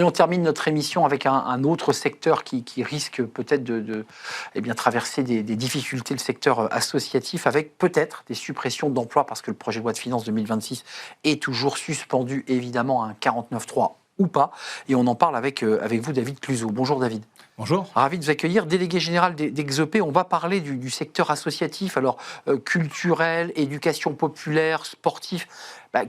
on termine notre émission avec un autre secteur qui risque peut-être de traverser des difficultés, le secteur associatif, avec peut-être des suppressions d'emplois, parce que le projet de loi de finances 2026 est toujours suspendu, évidemment, à un 49.3 ou pas. Et on en parle avec vous, David Cluzot. Bonjour David. Bonjour. Ravi de vous accueillir. Délégué général d'Exopé, on va parler du secteur associatif, alors culturel, éducation populaire, sportif,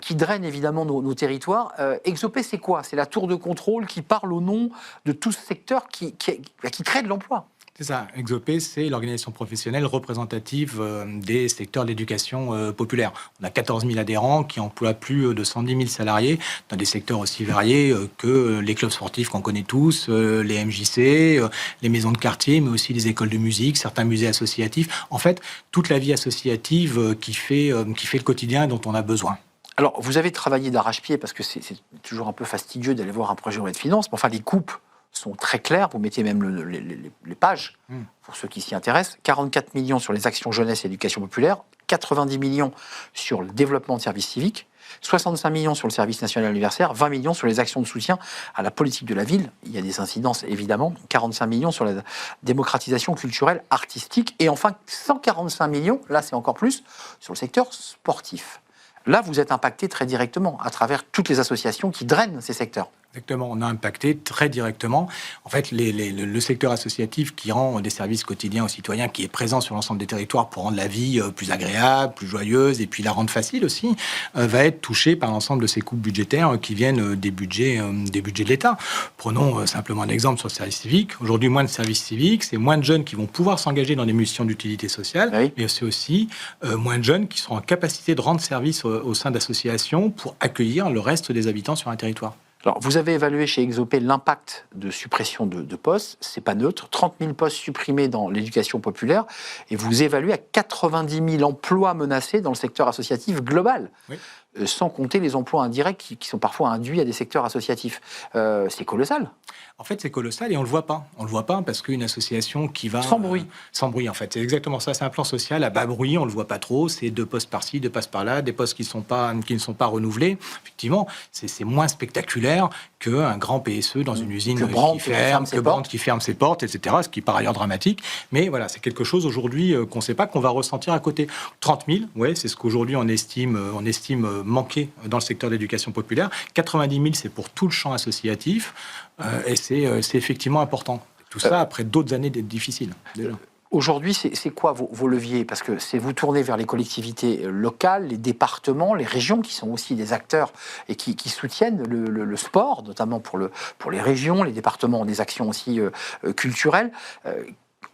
qui draine évidemment nos territoires. Exopé, c'est quoi? C'est la tour de contrôle qui parle au nom de tout ce secteur qui crée de l'emploi. C'est ça. Exopé, c'est l'organisation professionnelle représentative des secteurs d'éducation populaire. On a 14 000 adhérents qui emploient plus de 110 000 salariés dans des secteurs aussi variés que les clubs sportifs qu'on connaît tous, les MJC, les maisons de quartier, mais aussi les écoles de musique, certains musées associatifs. En fait, toute la vie associative qui fait le quotidien et dont on a besoin. Alors, vous avez travaillé d'arrache-pied, parce que c'est toujours un peu fastidieux d'aller voir un projet de loi de finances, mais enfin, les coupes sont très claires, vous mettez même les pages, pour ceux qui s'y intéressent. 44 millions sur les actions jeunesse et éducation populaire, 90 millions sur le développement de services civiques, 65 millions sur le service national anniversaire, 20 millions sur les actions de soutien à la politique de la ville. Il y a des incidences, évidemment. 45 millions sur la démocratisation culturelle, artistique. Et enfin, 145 millions, là c'est encore plus, sur le secteur sportif. Là, vous êtes impacté très directement à travers toutes les associations qui drainent ces secteurs. Exactement, on a impacté très directement. En fait, le secteur associatif qui rend des services quotidiens aux citoyens, qui est présent sur l'ensemble des territoires pour rendre la vie plus agréable, plus joyeuse et puis la rendre facile aussi, va être touché par l'ensemble de ces coupes budgétaires qui viennent des budgets de l'État. Prenons simplement un exemple sur le service civique. Aujourd'hui, moins de services civiques, c'est moins de jeunes qui vont pouvoir s'engager dans des missions d'utilité sociale, oui. Mais c'est aussi moins de jeunes qui seront en capacité de rendre service au sein d'associations pour accueillir le reste des habitants sur un territoire. Alors, vous avez évalué chez Exopé l'impact de suppression de postes, c'est pas neutre, 30 000 postes supprimés dans l'éducation populaire, et vous évaluez à 90 000 emplois menacés dans le secteur associatif global, oui. Sans compter les emplois indirects qui sont parfois induits à des secteurs associatifs. C'est colossal. En fait, c'est colossal et on ne le voit pas. On ne le voit pas parce qu'une association qui va... Sans bruit. Sans bruit, en fait. C'est exactement ça. C'est un plan social à bas bruit. On ne le voit pas trop. C'est 2 postes par-ci, 2 postes par-là, des postes qui ne sont pas renouvelés. Effectivement, c'est moins spectaculaire qu'un grand PSE dans une usine que Brandt qui ferme ses portes, etc. Ce qui est par ailleurs dramatique. Mais voilà, c'est quelque chose aujourd'hui qu'on ne sait pas, qu'on va ressentir à côté. 30 000, ouais, c'est ce qu'aujourd'hui on estime manquer dans le secteur de l'éducation populaire. 90 000, c'est pour tout le champ associatif. Et c'est effectivement important. Tout ça après d'autres années difficiles, déjà. Aujourd'hui, c'est quoi vos leviers? Parce que c'est vous tourner vers les collectivités locales, les départements, les régions, qui sont aussi des acteurs et qui soutiennent le sport, notamment pour les régions. Les départements ont des actions aussi culturelles.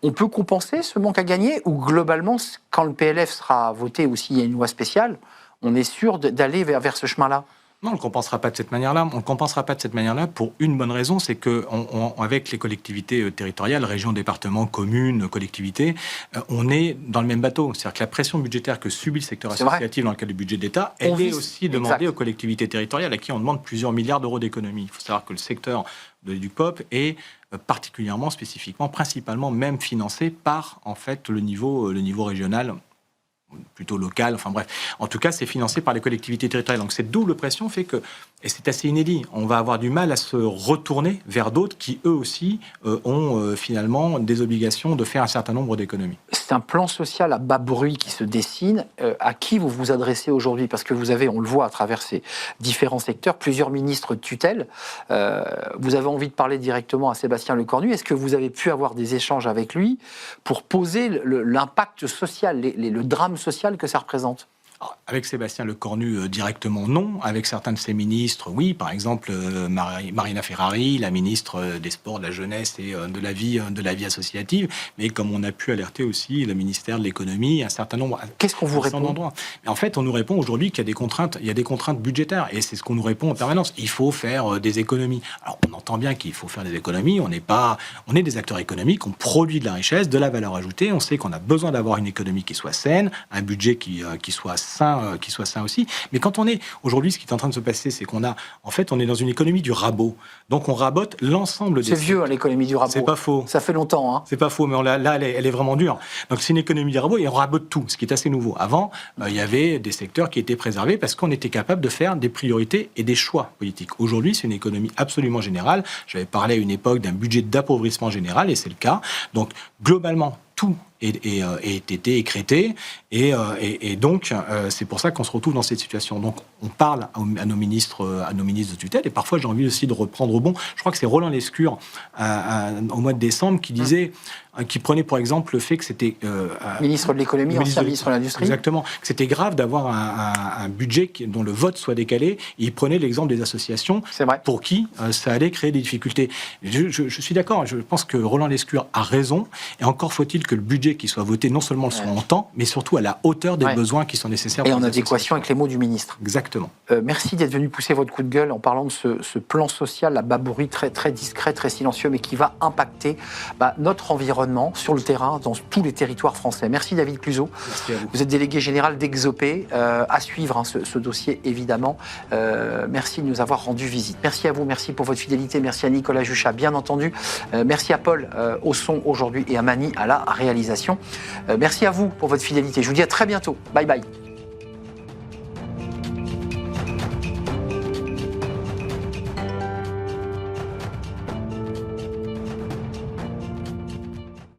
On peut compenser ce manque à gagner, ou globalement, quand le PLF sera voté ou s'il y a une loi spéciale, on est sûr d'aller vers ce chemin-là? Non, on ne le compensera pas de cette manière-là. On ne le compensera pas de cette manière-là pour une bonne raison, c'est qu'avec les collectivités territoriales, régions, départements, communes, collectivités, on est dans le même bateau. C'est-à-dire que la pression budgétaire que subit le secteur associatif dans le cadre du budget de l'État, elle est aussi demandée aux collectivités territoriales à qui on demande plusieurs milliards d'euros d'économies. Il faut savoir que le secteur de l'EduPop est particulièrement, spécifiquement, principalement même financé par en fait le niveau régional, plutôt local, enfin bref. En tout cas, c'est financé par les collectivités territoriales. Donc cette double pression fait que, et c'est assez inédit, on va avoir du mal à se retourner vers d'autres qui, eux aussi, ont finalement des obligations de faire un certain nombre d'économies. C'est un plan social à bas bruit qui se dessine. À qui vous vous adressez aujourd'hui? Parce que vous avez, on le voit à travers ces différents secteurs, plusieurs ministres de tutelle. Vous avez envie de parler directement à Sébastien Lecornu. Est-ce que vous avez pu avoir des échanges avec lui pour poser l'impact social, le drame social que ça représente? Avec Sébastien Lecornu, directement non. Avec certains de ses ministres, oui. Par exemple, Marina Ferrari, la ministre des Sports, de la Jeunesse et de la vie associative. Mais comme on a pu alerter aussi le ministère de l'Économie, un certain nombre... Qu'est-ce qu'on vous répond? Mais en fait, on nous répond aujourd'hui qu'il y a des contraintes budgétaires. Et c'est ce qu'on nous répond en permanence. Il faut faire des économies. Alors, on entend bien qu'il faut faire des économies. On est des acteurs économiques. On produit de la richesse, de la valeur ajoutée. On sait qu'on a besoin d'avoir une économie qui soit saine, un budget qui soit sain aussi. Mais quand on est aujourd'hui, ce qui est en train de se passer, c'est qu'on on est dans une économie du rabot. Donc on rabote l'ensemble des... C'est vieux, l'économie du rabot. C'est pas faux. Ça fait longtemps. Hein. C'est pas faux, mais là, elle est vraiment dure. Donc c'est une économie du rabot et on rabote tout, ce qui est assez nouveau. Avant, il y avait des secteurs qui étaient préservés parce qu'on était capable de faire des priorités et des choix politiques. Aujourd'hui, c'est une économie absolument générale. J'avais parlé à une époque d'un budget d'appauvrissement général et c'est le cas. Donc globalement, tout est été écrété et donc c'est pour ça qu'on se retrouve dans cette situation. Donc on parle à nos ministres de tutelle et parfois j'ai envie aussi de reprendre au bon. Je crois que c'est Roland Lescure au mois de décembre qui disait, qui prenait pour exemple le fait que c'était ministre de l'économie, ancien ministre de l'industrie. Exactement, que c'était grave d'avoir un budget dont le vote soit décalé. Et il prenait l'exemple des associations pour qui ça allait créer des difficultés. Je suis d'accord. Je pense que Roland Lescure a raison. Et encore faut-il que le budget qui soit voté non seulement soit en temps, mais surtout à la hauteur des besoins qui sont nécessaires. Et en adéquation avec les mots du ministre. Exactement. Merci d'être venu pousser votre coup de gueule en parlant de ce plan social, la babourie très, très discret, très silencieux, mais qui va impacter notre environnement sur le terrain, dans tous les territoires français. Merci David Cluzo. Merci à vous. Vous êtes délégué général d'Exopé. À suivre ce dossier, évidemment. Merci de nous avoir rendu visite. Merci à vous, merci pour votre fidélité. Merci à Nicolas Juchat, bien entendu. Merci à Paul au son aujourd'hui et à Mani à la réalisation. Merci à vous pour votre fidélité. Je vous dis à très bientôt. Bye bye.